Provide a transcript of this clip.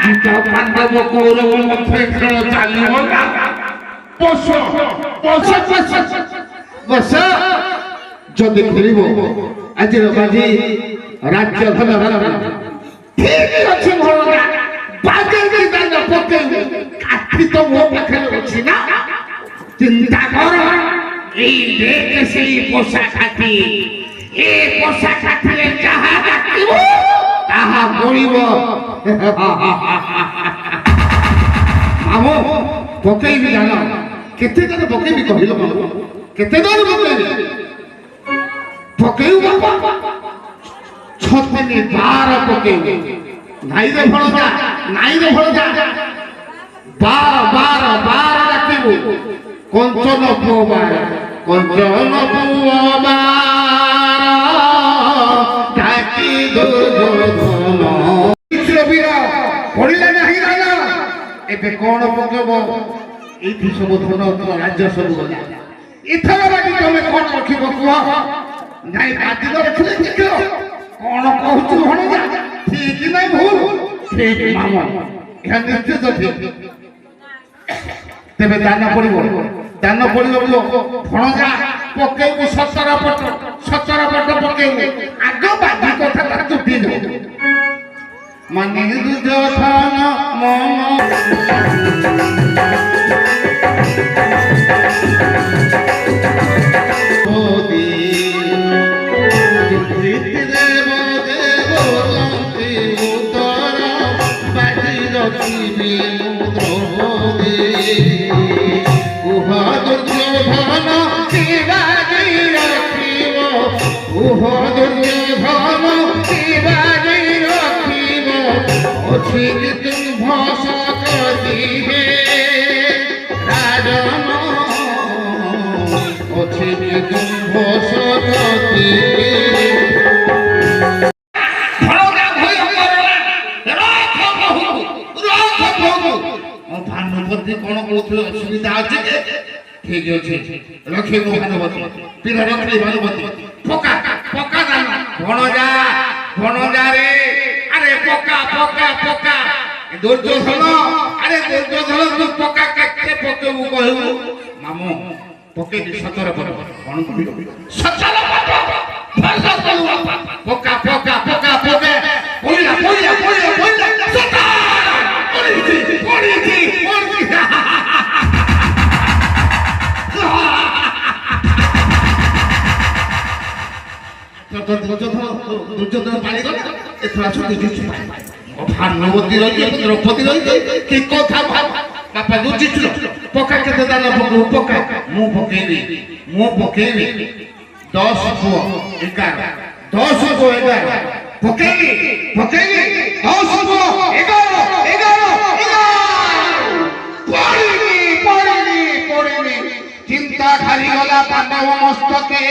ଆଜି ତ ପାଣ୍ଡବ କୌରବ ମଧ୍ୟରେ ଖେଳ ଚାଲିବ ନା। ବସ ବସ ବସ ଯଦି ଖେଳିବ ଆଜିର ବାଜି ରାଜ୍ୟ ଧନ ଠିକ ଅଛି ଭଣଜା ବାଗେଇକି ଦାନ ପକେଇବୁ କାଠି ତ ମୋ ପାଖରେ ଅଛି ନା ଚିନ୍ତା କର এই দেখে সেই পোষা কাঠি এ পোষা কাঠিরে যাহা ডাকিব তাহা করিব মামু পকেইবি জান কেতে দিন পকেইবি কহিল মামু কেতে দিন পকেইবি পকেইব বাবা ছদিনে 12 পকেইবি নাই রে ভণজা 12 ডাকিব কঞ্চন পুয়ার ডাকি দুর্যোধন পড়িলে নাহি রাজা এবে কোন পকেব এইটি সব ধন রাজ্য সব গলা এথর বাকি তুমি কোন রখিব কুহ নাই বাকি রখিলে কি কোন কହୁଛୁ ভণজা ঠিক নাই ভুল ঠিক মামা ইহা নিশ্চিত ঠিক তেবে দান পড়িব ভণজা পকেইবু 17 পট পকেইবু আগ বাজি কথা তার চুটি যাও মানে দুর্যোধন মন কোন কোন অসুবিধা আছে ঠিক আছে রক্ষে ভানুমতি পিলা রক্ষে ভানুমতি পোকা পোকা জানো ভণজা রে আরে পোকা দুর্যোধন আরে দুর্যোধন তুই পোকা কাটতে পকেবু কহিবু মামু পকেবি 17 পট কোন কহিল 17 পট পোকা পড়িলা দুর্যোধন পালি গলা এথর আসো দুর্যোধন ভানুমতি রইছে দ্রৌপদী রইছে কি কথা বাপা বুঝিছিল পোকা কেতে দান পকু পোকা মু পকেইবি 10 পুଅ 11 10 পুଅ 11 পকেইবি 10 পুଅ 11 পড়িনি চিন্তা খালি গলা পাণ্ডব মস্তকে